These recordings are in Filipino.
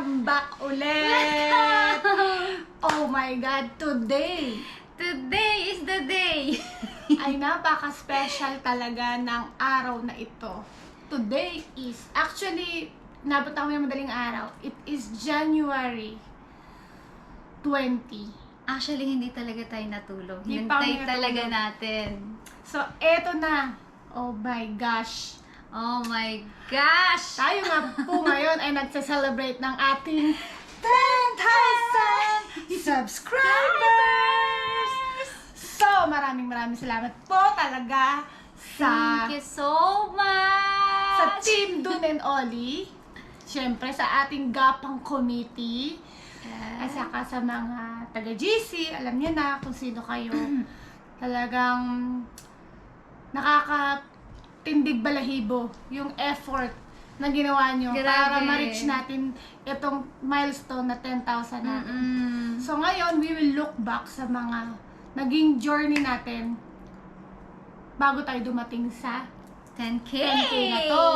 Welcome back ulit! Oh my God, today Today is the day! ay napaka-special talaga ng araw na ito. Today is, actually, nabot ako yung madaling araw. It is January 20. Actually, hindi talaga tayo natulog. Hindi pa kami Hintay talaga natulog. natin. So, eto na. Oh my gosh. Oh my gosh! Tayo nga po ngayon ay nagse-celebrate ng ating 10,000 subscribers! So, maraming salamat po talaga Thank you so much! sa Team Dun and Ollie. Siyempre sa ating Gapang Committee. At saka sa mga taga-GC, alam niyo na kung sino kayo. Talagang nakakatindig balahibo yung effort na ginawa nyo Grabe. para ma-reach natin itong milestone na 10,000 natin. So ngayon, we will look back sa mga naging journey natin bago tayo dumating sa 10K! 10K na to.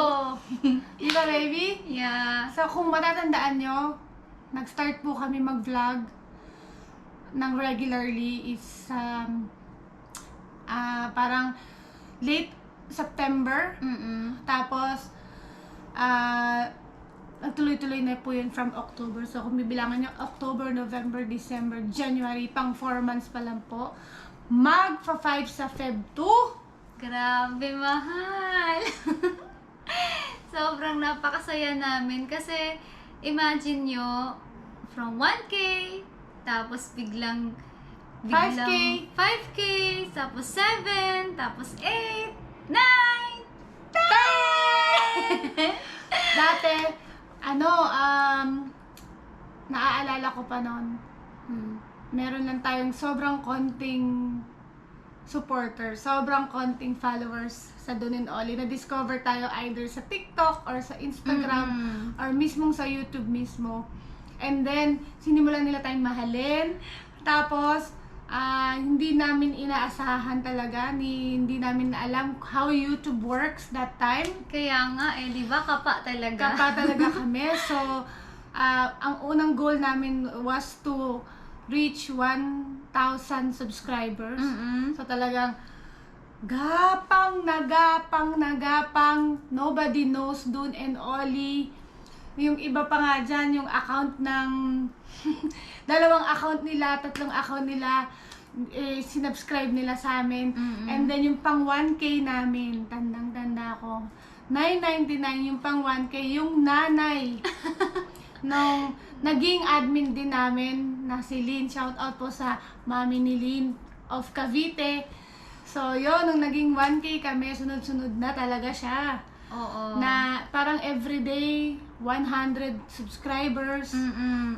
Di ba, baby? Yeah. So kung matatandaan nyo, nag-start po kami mag-vlog ng regularly is parang late September. Tapos nagtuloy-tuloy na po yun from October. So kung bibilangan nyo, October, November, December, January, pang 4 months pa lang po. Magpa-5 sa Feb 2. Grabe, mahal! Sobrang napakasaya namin kasi imagine nyo, from 1K, tapos biglang 5K. 5K, tapos 7, tapos 8, 9, 10! Dati, naaalala ko pa noon, meron lang tayong sobrang konting supporters, sobrang konting followers sa Dun and Ollie. Na-discover tayo either sa TikTok or sa Instagram or mismong sa YouTube mismo. And then, sinimulan nila tayong mahalin. Tapos, hindi namin inaasahan talaga, hindi namin alam how YouTube works that time. Kaya nga di ba kapa talaga? Kapa talaga kami. So, ang unang goal namin was to reach 1,000 subscribers. So, talagang gapang. Nobody knows Dun and Ollie. Yung iba pa nga dyan, yung account ng dalawang account nila, tatlong account nila, sinubscribe nila sa amin. And then yung pang 1K namin, tandang-tanda ko, 999 yung pang 1K, yung nanay nung naging admin din namin na si Lynn. Shout out po sa mami ni Lynn of Cavite. So yun, nung naging 1K kami, sunod-sunod na talaga siya. Oo. Na parang everyday 100 subscribers.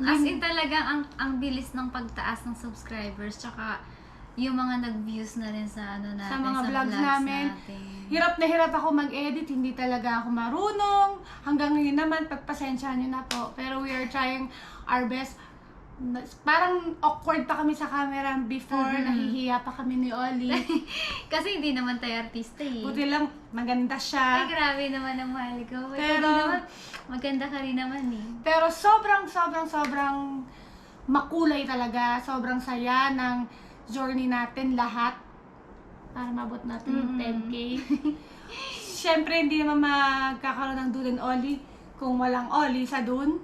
As in talagang ang bilis ng pagtaas ng subscribers, tsaka yung mga nag-views na rin sa natin, Sa mga vlogs namin. Hirap na hirap ako mag-edit, hindi talaga ako marunong. Hanggang ngayon naman, pagpasensya nyo na po. Pero we are trying our best. Parang awkward pa kami sa camera before, nahihiya pa kami ni Ollie. Kasi hindi naman tayo artista Buti lang, maganda Ay, siya. grabe naman ang mahal ko. Pero- Maganda ka rin naman Pero sobrang makulay talaga. Sobrang saya ng journey natin lahat. Para mabot natin yung 10K. Siyempre, hindi naman magkakaroon ng Dun and Ollie kung walang Ollie sa Dun.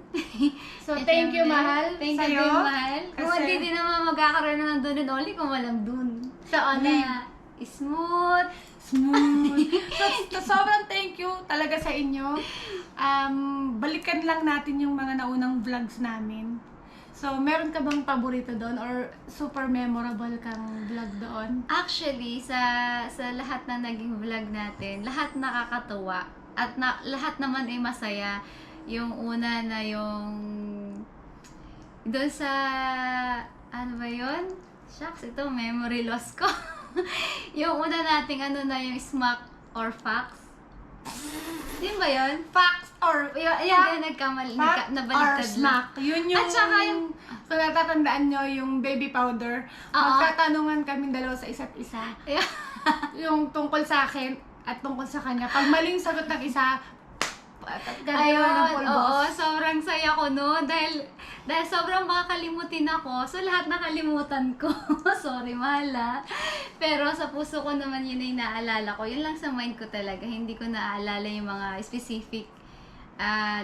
So, thank you, mahal. Thank sa'yo. you, mahal. Kung Kasi- hindi din naman magkakaroon ng Dun and Ollie kung walang Dun. Sa Ollie. Na smooth. Smooth. So, sobrang thank you talaga sa inyo. Balikan lang natin yung mga naunang vlogs namin. So, meron ka bang paborito doon or super memorable kang vlog doon? Actually, sa lahat na naging vlog natin, lahat nakakatuwa at lahat naman ay masaya. Yung una na yung doon sa ano ba yun? Shucks, ito memory loss ko. Yung una nating yung smack or facts. Yun ba yun? Facts or Yung nagkamali, fact or nabaliktad lang. smack. Yun yung, At saka yung- kung natatandaan nyo, yung baby powder, magtatanungan kami dalawa sa isa't isa. Yung tungkol sa akin at tungkol sa kanya. Pag maling sagot ng isa, at gagawa ng Ayun, pulbos. oo, sobrang saya ko noon dahil sobrang makakalimutin ako. So, lahat nakalimutan ko. Sorry, mahala. Pero sa puso ko naman yun ay naaalala ko. Yun lang sa mind ko talaga. Hindi ko naaalala yung mga specific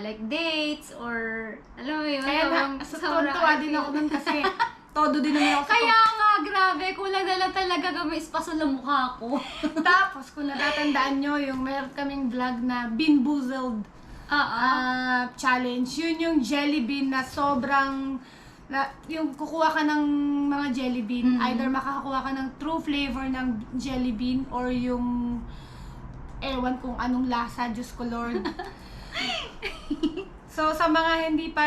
like dates or alam mo yun. Kaya tuwa din ako nun kasi todo din naman ako sa Kaya nga, grabe. Kulang na lang talaga kami espaso ng mukha ko. Tapos, kung natatandaan nyo, yung meron kaming vlog na Beanboozled challenge. Yun yung jelly bean na sobrang, yung kukuha ka ng mga jelly bean, either makakakuha ka ng true flavor ng jelly bean or yung ewan kung anong lasa, Diyos ko Lord. So, sa mga hindi pa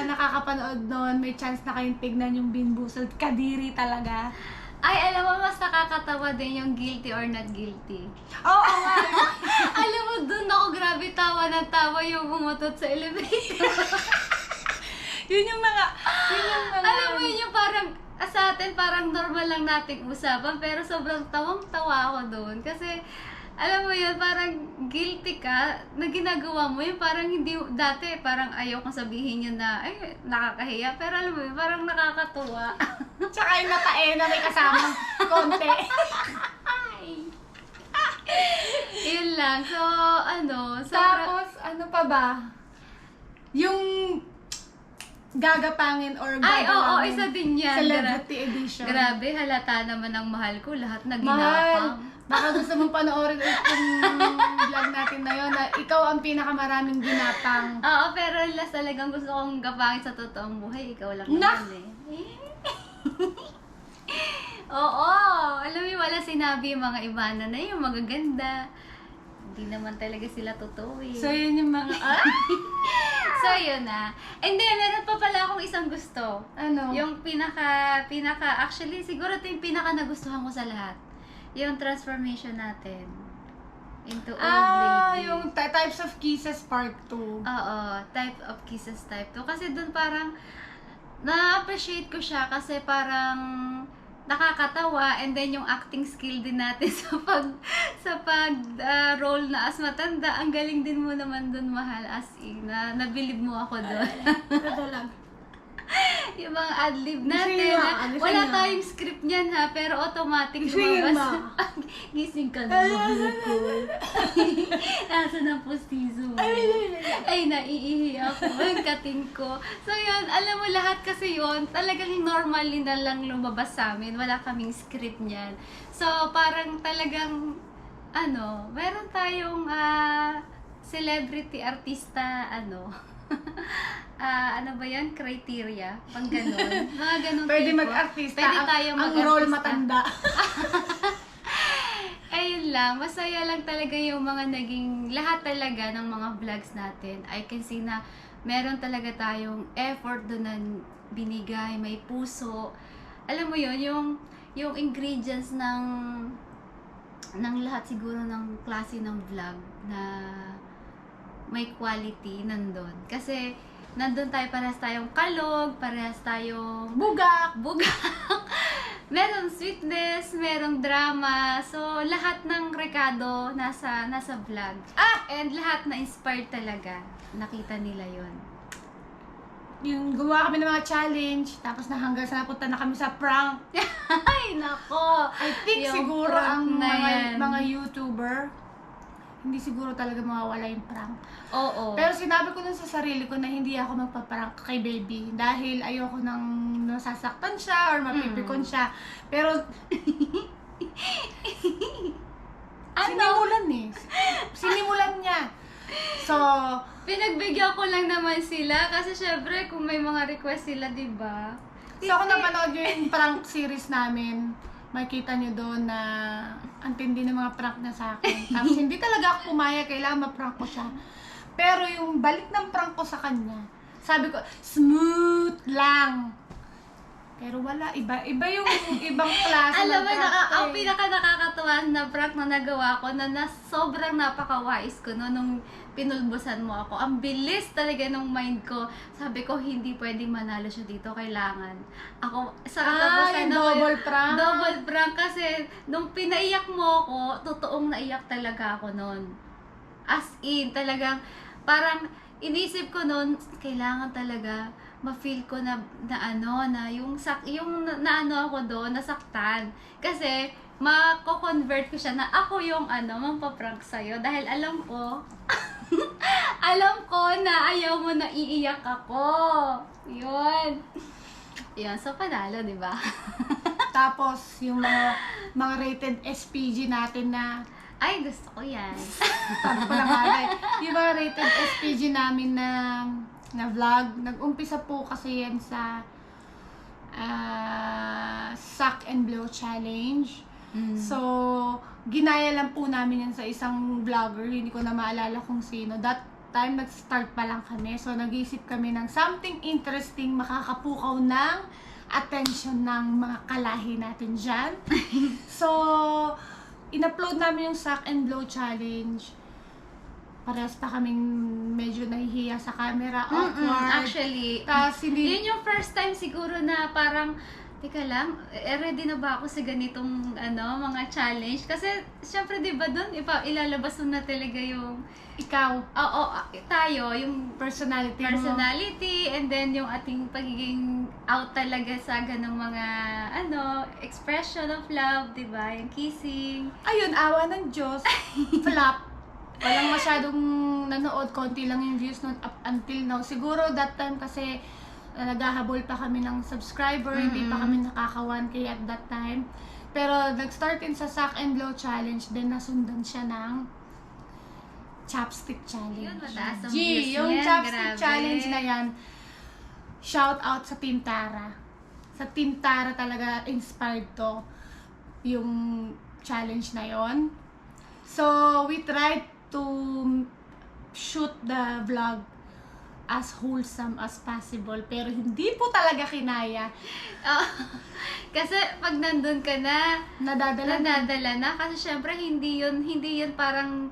nakakapanood noon, may chance na kayong tignan yung Beanboozled. Kadiri talaga. Ay, alam mo, mas nakakatawa din yung guilty or not guilty. Oo nga. Alam mo, dun ako grabe tawa ng tawa yung umutot sa elevator. Yun yung mga... Alam mo yun yung parang, sa atin parang normal lang nating usapan, pero sobrang tawang-tawa ako doon. Kasi, alam mo yun, parang guilty ka na ginagawa mo yun. Parang hindi, dati parang ayaw kong sabihin yun na, ay, nakakahiya. Pero alam mo yun, parang nakakatuwa. Tsaka yung natae na may kasamang konti. Yun lang. So, Tapos, ano pa ba? Yung gagapangin or ay, oo, gagalangin. isa din yan. Celebrity edition. Grabe, halata naman ang mahal ko. Lahat na Mahal. ginapang. Baka gusto mong panoorin itong vlog natin na yun na ikaw ang pinakamaraming ginapang. Oo, pero last talagang gusto kong gapangin sa totoong buhay. Ikaw lang Nak! naman eh. Oo, alam mo, wala sinabi yung mga ibana na yung magaganda. Hindi naman talaga sila totoo eh. So, yun yung mga... So, yun na. And then, meron pa pala akong isang gusto. Ano? Yung actually, siguro ito yung pinaka nagustuhan ko sa lahat. Yung transformation natin into old lady. Yung Types of Kisses Part 2. Oo, type of kisses type 2. Kasi dun parang, na-appreciate ko siya kasi parang nakakatawa, and then yung acting skill din natin sa pag role na as matanda, ang galing din mo naman dun, mahal, as in, nabilib mo ako dun. Ito lang. Yung mga adlib natin, wala tayong script niyan ha, pero automatic lumabas. Gising ka na, mahal ko. Nasa na postizo mo? Ay, naiihi ako. Ang kating ko. So yun, alam mo lahat kasi yun, talagang normally na lang lumabas sa amin. Wala kaming script niyan. So parang talagang, meron tayong celebrity artista, ano ba yan? Criteria? Pang ganun. Mga ganun Pwede tipo. mag-artista. Pwede tayong ang mag-artista. role matanda. Ayun lang. Masaya lang talaga yung mga naging, lahat talaga ng mga vlogs natin. I can see na meron talaga tayong effort doon na binigay, may puso. Alam mo yun, yung ingredients ng lahat siguro ng klase ng vlog na may quality nandun. Kasi nandun tayo, parehas tayong kalog, parehas tayong Bugak. merong sweetness, merong drama. So, lahat ng rekado nasa vlog. And lahat na inspired talaga. Nakita nila yon. Yung gumawa kami ng mga challenge, tapos na hanggang sa napunta na kami sa prank. Ay, nako! I think Yung siguro prank ang na yan. mga YouTuber, hindi siguro talaga mawawala yung prank. Oo. Pero sinabi ko nun sa sarili ko na hindi ako magpa-prank kay baby dahil ayoko nang nasasaktan siya or mapipikon siya. Pero sinimulan sinimulan niya. So, pinagbigyan ko lang naman sila kasi syempre kung may mga request sila, di ba? so kung napanood nyo yung prank series namin, makikita nyo doon na ang tindi ng mga prank na sa akin. Tapos hindi talaga ako pumayag, kailangan ma-prank ko siya. Pero yung balik ng prank ko sa kanya, sabi ko, smooth lang. Pero wala, iba yung ibang klase Alam ng mo, prank. ang pinaka nakakatuwa na prank na nagawa ko na sobrang napakawais ko no, nung pinulbusan mo ako. Ang bilis talaga ng mind ko. Sabi ko, hindi pwedeng manalo siya dito. Kailangan. Ako, sa katapusan yung double prank. Double prank kasi nung pinaiyak mo ako, totoong naiyak talaga ako noon. As in, talagang parang inisip ko noon, kailangan talaga ma-feel ko na yung ako doon, nasaktan. Kasi, mako-convert ko siya na ako yung mampaprank sa'yo. Dahil alam ko, alam ko na ayaw mo na iiyak ako. Yun. Yun, so panalo, di ba? Tapos, yung mga rated SPG natin na, Ay, gusto ko yan. sabi ko na bagay, yung mga rated SPG namin na vlog, nag-umpisa po kasi yan sa Suck and Blow Challenge. So, ginaya lang po namin yan sa isang vlogger, hindi ko na maalala kung sino. That time, nag-start pa lang kami. So, nag-isip kami ng something interesting, makakapukaw ng attention ng mga kalahi natin dyan. So, in-upload namin yung Suck and Blow Challenge. Parehas pa kaming medyo nahihiya sa camera, awkward. Actually, Hindi... yun yung first time siguro na parang, teka lang, ready na ba ako sa ganitong mga challenge? Kasi, syempre, di ba doon, ilalabas mo na talaga yung Ikaw, oo, tayo, yung personality mo. and then yung ating pagiging out talaga sa ganong mga, expression of love, di ba? Yung kissing. Ayun, awa ng Diyos. Flop. Walang masyadong nanood. Konti lang yung views nun up until now. Siguro that time kasi naghahabol pa kami ng subscriber. Hindi pa kami nakaka 1K at that time. Pero nag-start din sa Suck and Blow Challenge. Then nasundan siya ng Chapstick Challenge. Yun, mataas ang G, views yung niyan, Chapstick grabe. Challenge na yan, shout out sa Team Tara. Sa Team Tara talaga inspired to yung challenge na yon. So, we tried to shoot the vlog as wholesome as possible. Pero hindi po talaga kinaya. Kasi pag nandun ka na, Nadadala na. Kasi syempre, hindi yun parang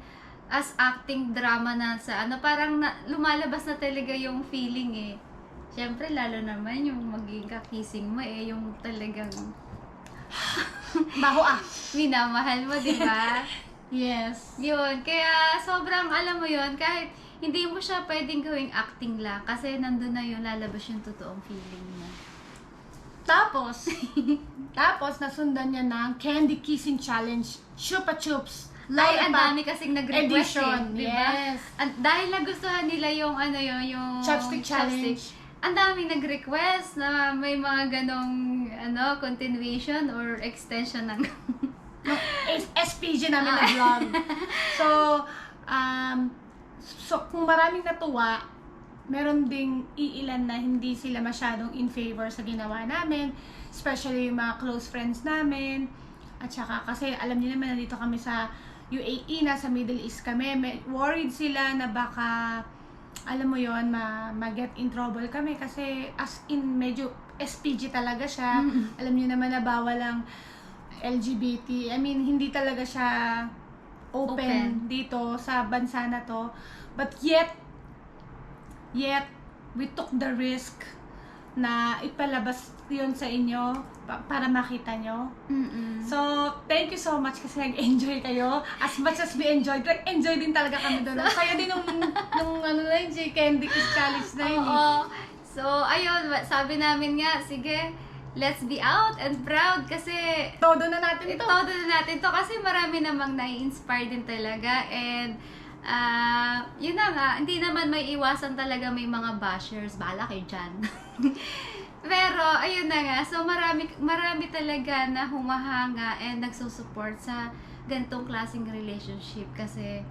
as acting drama na sa parang lumalabas na talaga yung feeling eh. Syempre, lalo naman yung magiging kakissing mo yung talagang baho minamahal mo, di ba? Yes. Yun, kaya sobrang alam mo yun, kahit hindi mo siya pwedeng gawing acting lang kasi nandun na yun, lalabas yung totoong feeling mo. Tapos nasundan niya ng Candy Kissing Challenge, Chupa Chups. Ay, ang dami kasing nag-request edition. di ba? Yes. Dahil nagustuhan nila yung yung Chopstick Challenge. Ang daming nag-request na may mga ganong continuation or extension ng SPG namin na vlog. So kung maraming natuwa, meron ding iilan na hindi sila masyadong in favor sa ginawa namin, especially yung mga close friends namin. At saka kasi alam niyo naman nandito kami sa UAE, nasa Middle East kami. Worried sila na baka alam mo yon ma-get in trouble kami kasi as in medyo SPG talaga siya. Alam niyo naman na bawal ang LGBT. I mean, hindi talaga siya open dito sa bansa na to. But yet, we took the risk na ipalabas yun sa inyo para makita nyo. So, thank you so much kasi nag-enjoy kayo. As much as we enjoyed, enjoy din talaga kami doon. Kaya din nung Candy Kiss Challenge na yun. So, ayun, sabi namin nga, sige, let's be out and proud kasi Todo na natin to kasi marami namang nai-inspire din talaga and yun na nga, hindi naman may iwasan talaga may mga bashers, bahala kayo dyan. Pero, ayun na nga, so marami talaga na humahanga and nagsusupport sa ganitong klaseng relationship kasi,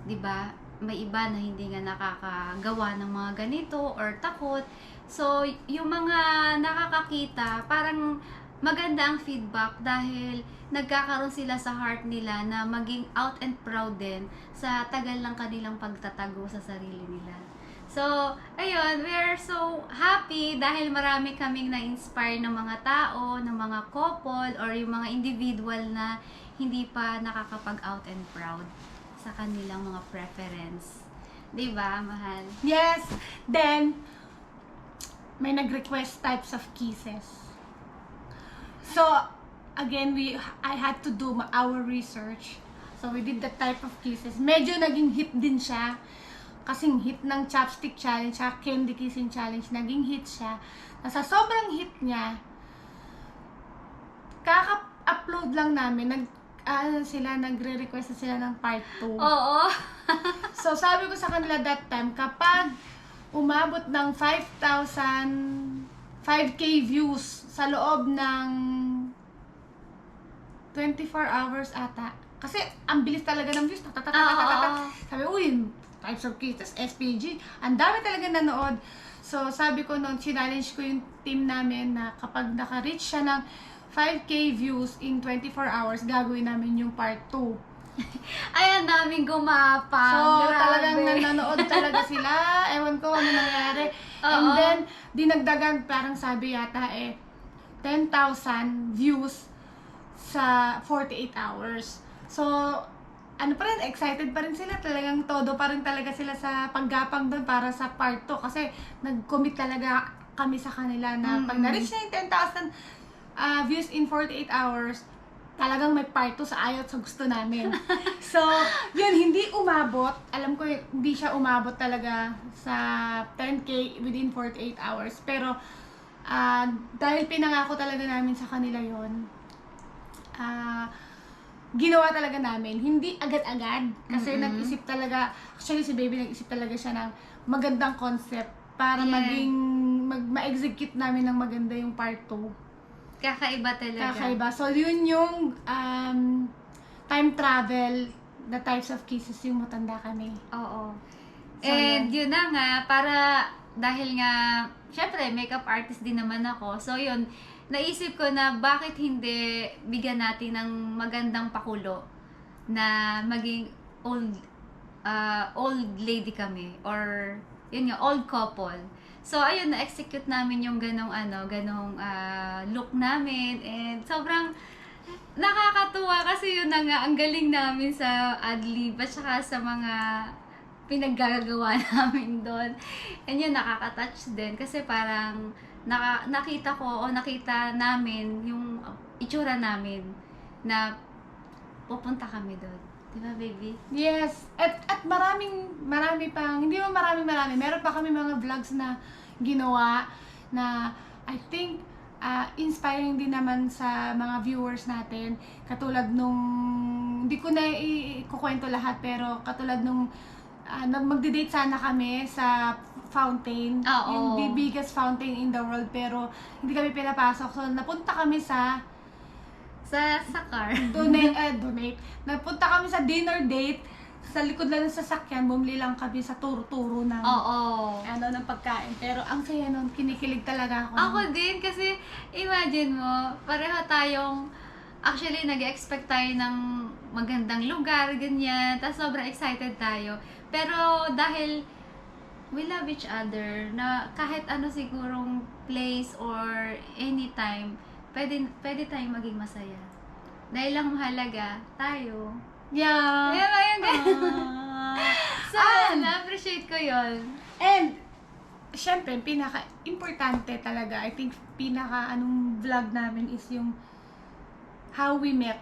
di ba, may iba na hindi nga nakakagawa ng mga ganito or takot. So, yung mga nakakakita, parang maganda ang feedback dahil nagkakaroon sila sa heart nila na maging out and proud din sa tagal ng kanilang pagtatago sa sarili nila. So, ayun, we are so happy dahil marami kaming na-inspire ng mga tao, ng mga couple, or yung mga individual na hindi pa nakakapag-out and proud sa kanilang mga preference. Diba, mahal? Yes. Then, may nag-request types of kisses. So, again, I had to do our research. So, we did the type of kisses. Medyo naging hit din siya. kasing hit ng chopstick challenge at candy kissing challenge, naging hit siya. Sa sobrang hit niya, kaka-upload lang namin, nagre-request na sila ng part 2. Oo. So, sabi ko sa kanila that time, kapag umabot ng 5K views sa loob ng 24 hours ata. Kasi, ang bilis talaga ng views. Sabi, uy, types of kids, SPG. Ang dami talaga nanood. So, sabi ko noon, challenge ko yung team namin na kapag naka-reach siya ng 5K views in 24 hours, gagawin namin yung part 2. Ayan, daming gumapang. So, Grabe. talagang nanonood talaga sila. Ewan ko ano nangyari. And Oo. then, dinagdagan, parang sabi yata 10,000 views sa 48 hours. So, ano pa rin, excited pa rin sila. Talagang todo pa rin talaga sila sa paggapang doon para sa part 2. Kasi nag-commit talaga kami sa kanila na pag na-reach na yung 10,000 views in 48 hours, talagang may part 2 sa ayaw at sa gusto namin. So, yun, hindi umabot. Alam ko, hindi siya umabot talaga sa 10K within 48 hours. Pero, dahil pinangako talaga namin sa kanila yon, ginawa talaga namin. Hindi agad-agad. Kasi nag-isip talaga, actually si Baby nag-isip talaga siya ng magandang concept para ma-execute namin ng maganda yung part 2. Kakaiba talaga. Kakaiba. So, yun yung time travel, the types of kisses yung matanda kami. Oo. So, And yun na nga, para, dahil nga, syempre, makeup artist din naman ako. So, yun, naisip ko na bakit hindi bigyan natin ng magandang pakulo na maging old lady kami. Or, yun nga, old couple. So, ayun, na-execute namin yung ganong look namin. And sobrang nakakatuwa kasi yun na nga, ang galing namin sa ad-lib at saka sa mga pinaggagawa namin doon. And yun, nakaka-touch din kasi parang nakita namin yung itsura namin na pupunta kami doon. Diba, baby? Yes. At marami pang, hindi mo marami. Meron pa kami mga vlogs na ginawa na I think inspiring din naman sa mga viewers natin. Katulad nung, hindi ko na ikukwento lahat, pero katulad nung magde-date sana kami sa fountain. Oo. Yung biggest fountain in the world, pero hindi kami pinapasok. So, napunta kami sa car. donate. Napunta kami sa dinner date. Sa likod lang ng sasakyan, bumili lang kami sa turo-turo ng ng pagkain. Pero ang saya nun, kinikilig talaga ako. Ako din kasi imagine mo, pareho tayong actually nag-expect tayo ng magandang lugar, ganyan. Tapos sobrang excited tayo. Pero dahil we love each other, na kahit ano sigurong place or anytime, pwede tayong maging masaya. Dahil lang mahalaga, tayo. Yeah. Yeah, ayun So, na-appreciate ko yon. And, syempre, pinaka-importante talaga, I think, vlog namin is yung how we met.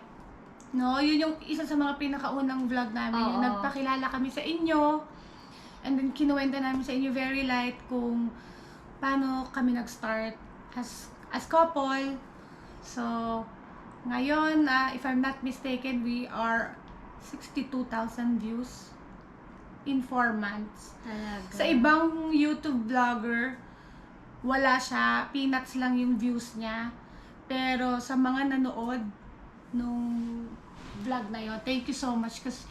No? Yun yung isa sa mga pinakaunang vlog namin. Oo. Yung nagpakilala kami sa inyo. And then, kinuwenta namin sa inyo very light kung paano kami nag-start as couple. So, ngayon, if I'm not mistaken, we are 62,000 views in 4 months. Talaga. Sa ibang YouTube vlogger, wala siya. Peanuts lang yung views niya. Pero sa mga nanood nung vlog na yun, thank you so much because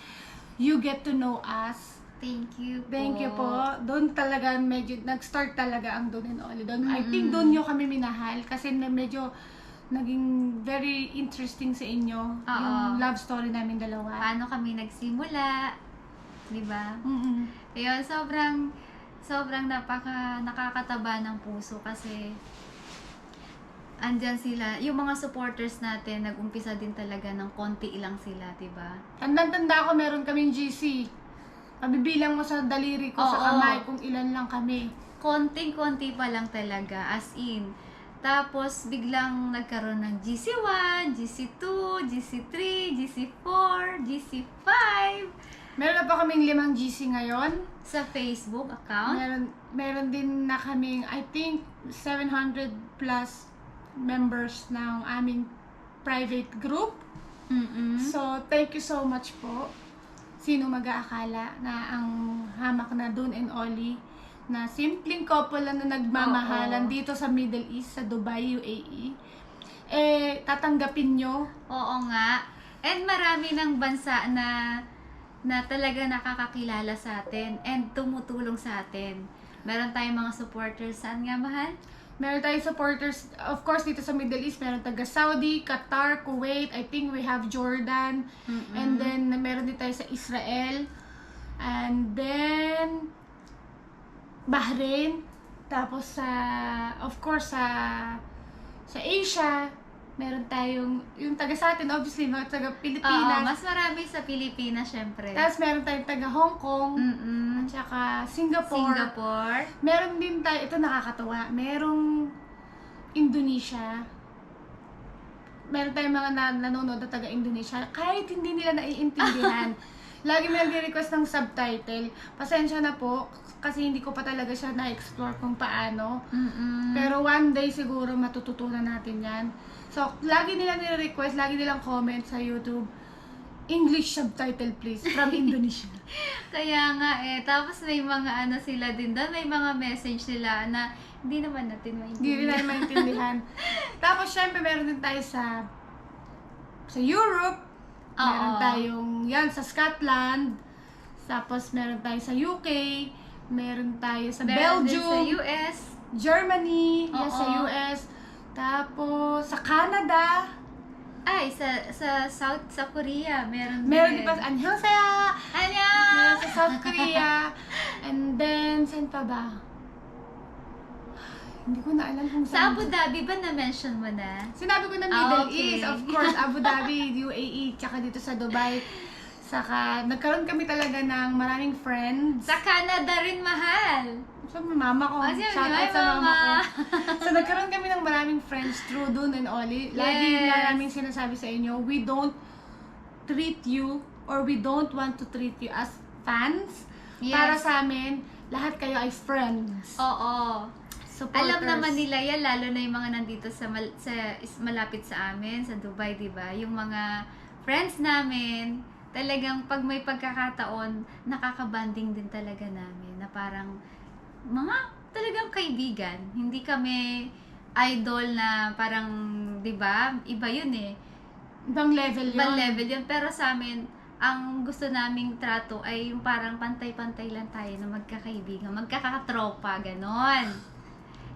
you get to know us. Thank you po. Thank you po. Doon talaga medyo nag-start talaga ang Don and Ollie. I think doon nyo kami minahal kasi medyo naging very interesting sa inyo yung love story namin dalawa. Paano kami nagsimula, di ba? Ayun, sobrang nakakataba ng puso kasi andyan sila, yung mga supporters natin, nag-umpisa din talaga ng konti lang sila, di ba? Tanda ko meron kaming GC. Mabibilang mo sa daliri ko sa kamay kung ilan lang kami. Konting-konti pa lang talaga, as in. Tapos, biglang nagkaroon ng GC1, GC2, GC3, GC4, GC5. Meron na pa kaming 5 GC ngayon. Sa Facebook account? Meron din na kaming, I think, 700 plus members ng aming private group. So, thank you so much po. Sino mag-aakala na ang hamak na Don and Ollie na simpleng couple lang na nagmamahalan dito sa Middle East, sa Dubai, UAE, tatanggapin nyo. Oo nga. And marami ng bansa na talaga nakakakilala sa atin and tumutulong sa atin. Meron tayong mga supporters. Saan nga, mahal? Meron tayong supporters, of course, dito sa Middle East. Meron taga Saudi, Qatar, Kuwait. I think we have Jordan. And then, meron din tayo sa Israel. And then, Bahrain. Tapos, of course, sa Asia. Meron tayong, yung taga sa atin, obviously, mga taga Pilipinas. Oo, mas marami sa Pilipinas, syempre. Tapos, meron tayong taga Hong Kong. At saka Singapore. Meron din tayo, ito nakakatawa, merong Indonesia. Meron tayong mga nanonood na taga Indonesia. Kahit hindi nila naiintindihan, lagi may nag-request ng subtitle. Pasensya na po, kasi hindi ko pa talaga siya na-explore kung paano. Pero one day siguro matututunan natin yan. So, lagi nila nire-request, lagi nilang comment sa YouTube, English subtitle please, from Indonesia. Kaya nga Tapos may mga ano sila din doon, may mga message sila na hindi naman natin maintindihan. Hindi rin natin maintindihan. Tapos syempre meron din tayo sa Europe. Meron tayong yan sa Scotland. Tapos meron tayo sa UK. Meron tayo sa Belgium. Sa US. Germany. Yes, sa US. Tapos sa Canada. Ay, sa Korea, meron din pa, annyeonghaseyo! Annyeong! Meron sa South Korea. And then, saan pa ba? Hindi ko na alam kung Sa saan. Abu Dhabi ba na-mention mo na? Sinabi ko na Middle East, of course, Abu Dhabi, UAE, tsaka dito sa Dubai. Saka, nagkaroon kami talaga ng maraming friends. Sa Canada rin, mahal! So, mama ko. Shout out sa mama ko. So, nagkaroon kami ng maraming friends through Don and Ollie. Lagi na namin sinasabi sa inyo, we don't treat you or we don't want to treat you as fans. Para sa amin, lahat kayo ay friends. Oo. Supporters. Alam naman nila yan, lalo na yung mga nandito sa malapit sa amin, sa Dubai, diba? Yung mga friends namin, talagang pag may pagkakataon, nakakabanding din talaga namin na parang mga talagang kaibigan. Hindi kami idol na parang, di ba? Iba yun Ibang level yun. Ibang level yun. Pero sa amin, ang gusto naming trato ay yung parang pantay-pantay lang tayo na magkakaibigan, magkakatropa, ganon.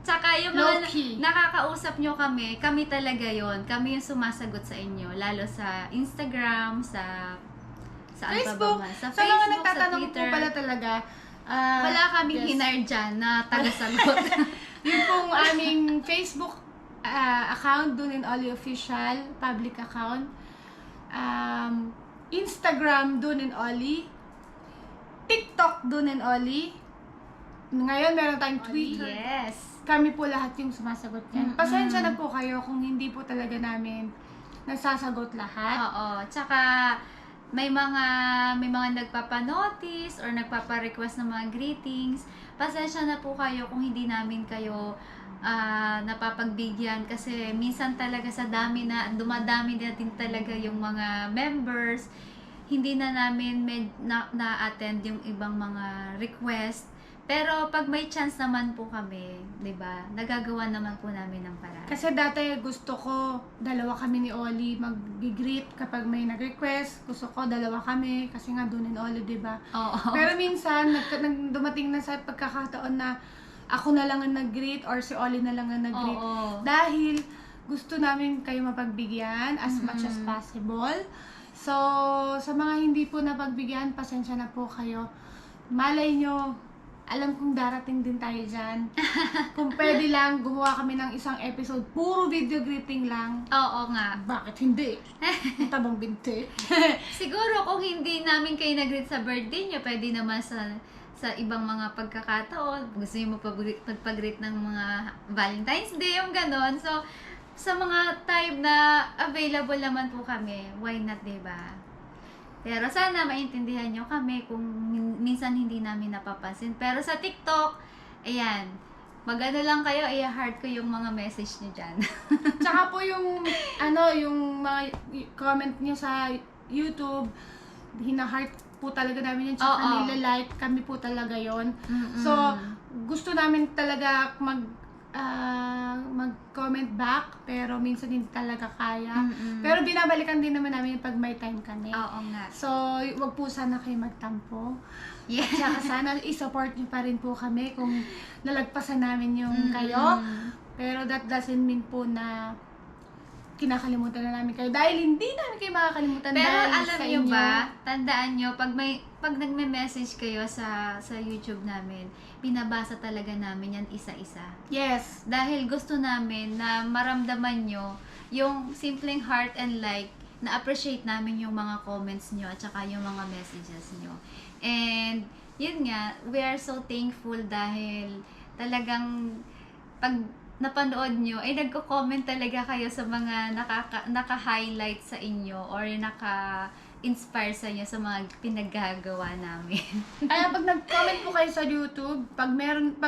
Tsaka yung mga nakakausap nyo kami talaga yon. Kami yung sumasagot sa inyo. Lalo sa Instagram, sa Facebook, sa Facebook, mga nagtatanong po pala talaga, wala kaming hinar dyan na taga-sagot. Yung pong aming Facebook account, Don and Ollie Official, public account. Instagram, Don and Ollie. TikTok, Don and Ollie. Ngayon, meron tayong Twitter. Yes. Kami po lahat yung sumasagot yan. Pasensya na po kayo kung hindi po talaga namin nasasagot lahat. Oo. Tsaka, may mga nagpapa-notice or nagpapa-request ng mga greetings. Pasensya na po kayo kung hindi namin kayo napapagbigyan kasi minsan talaga sa dumadami na din talaga yung mga members, hindi na namin na-attend yung ibang mga request. Pero pag may chance naman po kami, 'di ba? Nagagawa naman po namin ng paraan. Kasi dati gusto ko dalawa kami ni Ollie mag-greet kapag may nag-request. Gusto ko dalawa kami kasi nga Don and Ollie, 'di ba? Oo. Pero minsan dumating na sa pagkakataon na ako na lang ang nag-greet or si Ollie na lang ang nag-greet. Dahil gusto namin kayo mapagbigyan as much as possible. So, sa mga hindi po napagbigyan, pasensya na po kayo. Malay nyo, alam kong darating din tayo dyan. Kung pwede lang, gumawa kami ng isang episode, puro video greeting lang. Oo nga. Bakit hindi? Ang tabang binti. Siguro kung hindi namin kayo nag-greet sa birthday nyo, pwede naman sa ibang mga pagkakataon. Gusto nyo magpag-greet ng mga Valentine's Day, yung ganon. So, sa mga time na available naman po kami, why not, diba? Pero sana maintindihan nyo kami kung minsan hindi namin napapansin. Pero sa TikTok, ayan, magano lang kayo, i-heart ko yung mga message nyo dyan. Tsaka po yung mga comment nyo sa YouTube, hina-heart po talaga namin yun. Tsaka Oo. nila-like kami po talaga yon. Mm-mm. So, gusto namin talaga mag-comment back, pero minsan hindi talaga kaya. Mm-mm. Pero binabalikan din naman namin pag may time kami. Oo nga. So, wag po sana kayo magtampo. Yeah. At saka sana i-support niyo pa rin po kami kung lalagpasan namin yung kayo. Pero that doesn't mean po na kinakalimutan na namin kayo. Dahil hindi namin kayo makakalimutan. Pero dahil alam sa nyo inyo. ba, tandaan nyo, pag nagme-message kayo sa YouTube namin, binabasa talaga namin yan isa-isa. Yes. Dahil gusto namin na maramdaman nyo yung simpleng heart and like, na-appreciate namin yung mga comments nyo at saka yung mga messages nyo. And, yun nga, we are so thankful dahil talagang pag napanood nyo, ay nagko-comment talaga kayo sa mga naka-highlight sa inyo or naka-inspire sa inyo sa mga pinaggagawa namin. Kaya pag nag-comment po kayo sa YouTube, pag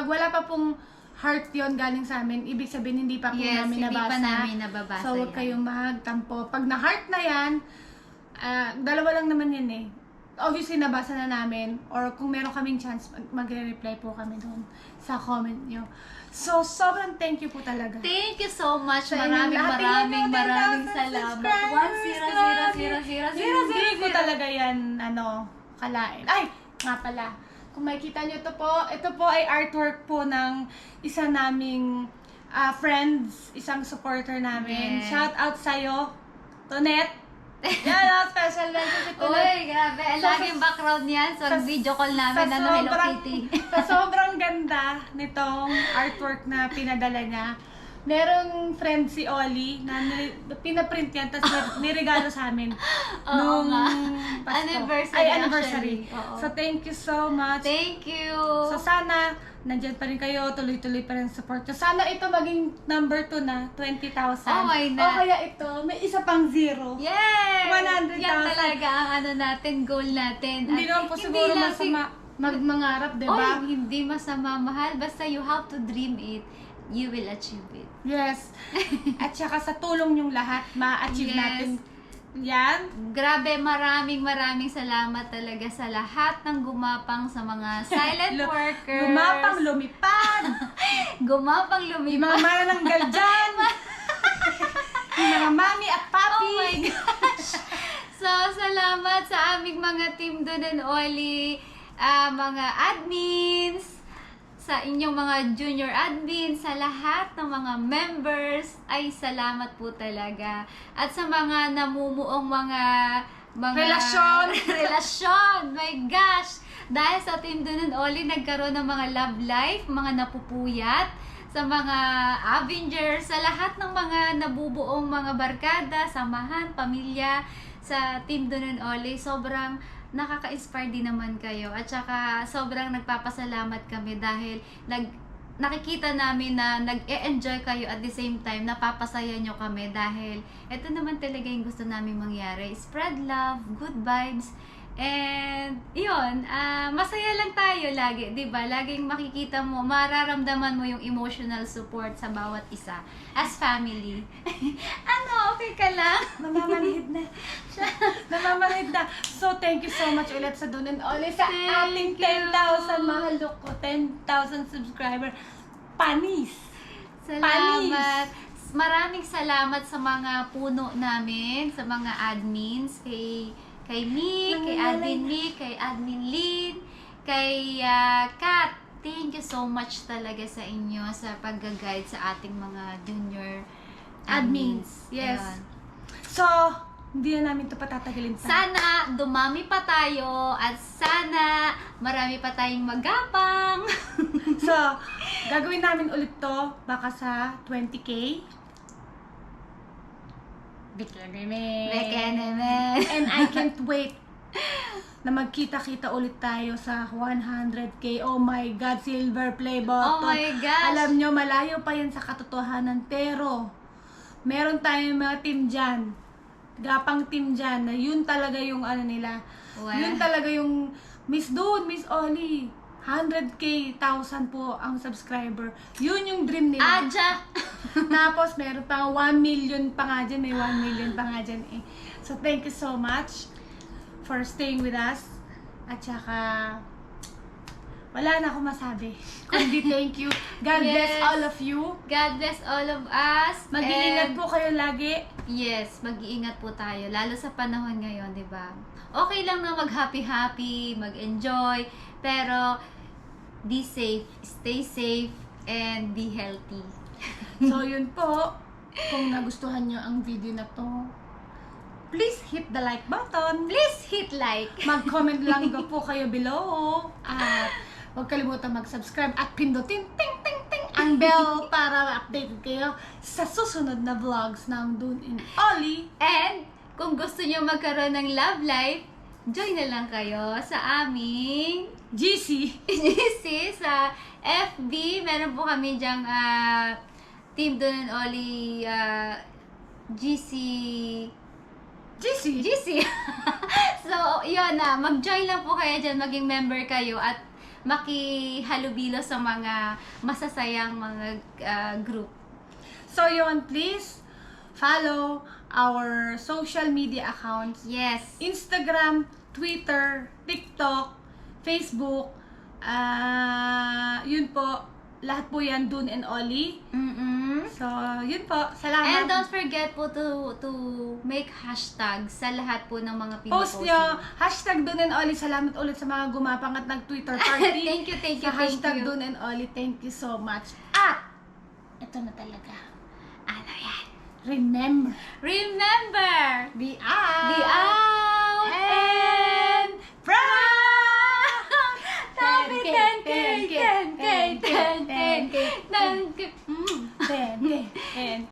wala pa pong heart yon galing sa amin, ibig sabihin hindi pa po Yes, namin hindi nabasa. pa namin nababasa So, huwag yan. kayong magtampo. Pag na-heart na yan, dalawa lang naman yan eh. Obviously, nabasa na namin. Or kung meron kaming chance, magre-reply po kami doon sa comment nyo. So, sobrang thank you po talaga. Thank you so much. Sa inyong lahat. Tingnan nyo, Maraming 10,000 salamat. subscribers. 1-0-0-0-0-0. Hindi ko talaga yan, kalain. Ay, nga pala. Kung makikita nyo ito po ay artwork po ng isa naming friends, isang supporter namin. Yeah. Shout out sa'yo, Tonet. Yan, special mention si Tonet. Uy, grabe. Laging background yan. So, video call namin. Hello Kitty. Sa sobrang ganda nitong artwork na pinadala niya, merong friend si Oli na pinaprint yan, tapos niregalo sa amin nung Pasko. Anniversary, Anniversary. actually. Oo. So, thank you so much. Thank you. So, sana, nandyan pa rin kayo, tuloy-tuloy pa rin support nyo. Sana ito maging number 2 na, 20,000. Oh my O God. kaya ito, may isa pang zero. Yay! 100,000. Yan talaga ang natin, goal natin. Hindi At naman po hindi siguro lang masama mangarap, diba? Oh, hindi masama, mahal. Basta you have to dream it, you will achieve it. Yes. At saka sa tulong yung lahat, ma-achieve Yes. natin yan. Grabe, maraming salamat talaga sa lahat ng gumapang sa mga silent workers. Gumapang, lumipad. Gumapang Yung lumipad. mga manananggal dyan. Yung mga mami at papi. Oh my gosh! So, salamat sa aming mga team Don and Oli, mga admins, sa inyong mga junior admins, sa lahat ng mga members, ay salamat po talaga. At sa mga namumuong mga relasyon, my gosh! Dahil sa Team Don and Oli, nagkaroon ng mga love life, mga napupuyat, sa mga Avengers, sa lahat ng mga nabubuong mga barkada, samahan, pamilya, sa Team Don and Oli, sobrang nakaka-inspire din naman kayo. At saka sobrang nagpapasalamat kami dahil nakikita namin na nag-e-enjoy kayo at the same time napapasaya nyo kami dahil ito naman talaga yung gusto namin mangyari. Spread love, good vibes, and yun, masaya lang tayo lagi, di ba? Laging makikita mo, mararamdaman mo yung emotional support sa bawat isa as family. Ano, okay ka lang? Namamanhid na. Namamanhid na. So, thank you so much ulit sa Don and Oli sa ating Thank you. 10,000 mahal ko. 10,000 subscriber. Panis. Salamat. Maraming salamat sa mga puno namin, sa mga admins, kay Nick, kay Admin Nick, kay Admin Lynn, kay Kat. Thank you so much talaga sa inyo sa pag-guide sa ating mga junior admins. Yes. Ayun. So, hindi na namin ito patatagalin pa. Sana dumami pa tayo at sana marami pa tayong magapang. So, gagawin namin ulit to baka sa 20K. And I can't wait na magkita-kita ulit tayo sa 100K. Oh my God, silver play button. Oh my gosh. Alam nyo, malayo pa yan sa katotohanan. Pero, meron tayong mga team dyan gapang team dyan na yun talaga yung ano nila. Wow. Yun talaga yung Miss Doon, Miss Oli. 100K, 1,000 po ang subscriber. Yun yung dream nila. Aja! Tapos meron pa 1 million pa nga dyan. May 1 million pa nga dyan eh. So thank you so much for staying with us. At saka, wala na akong masabi. Kundi thank you. God bless Yes. all of you. God bless all of us. Mag-iingat And- po kayo lagi. Yes, mag-iingat po tayo. Lalo sa panahon ngayon, di ba? Okay lang na mag-happy-happy, mag-enjoy, pero be safe, stay safe, and be healthy. So yun po. Kung nagustuhan nyo ang video na to, please hit the like button. Please hit like. Mag-comment lang po kayo below. At huwag kalimutan mag-subscribe at pindutin ting ting ting ang bell para updated kayo sa susunod na vlogs ng Doon and Oli. And kung gusto nyo magkaroon ng love life, join na lang kayo sa aming GC. GC sa FB. Meron po kami dyang Team Doon and Oli GC. So, yun na. Mag-join lang po kayo dyan. Maging member kayo at makihalubilo sa mga masasayang mga group. So yun, please follow our social media accounts. Yes. Instagram, Twitter, TikTok, Facebook. Yun po. Lahat po yan, Doon and Oli. So, yun po. Salamat. And don't forget po to make hashtag sa lahat po ng mga Post pinopost nyo, hashtag Doon and Oli. Salamat ulit sa mga gumapang at nag-Twitter party. Thank you. Sa hashtag Doon and Oli. Thank you so much. At, ito na talaga. Ano yan? Remember, be out! Be out! And proud! Happy 10K! 10K! 10K! 10K! 10K!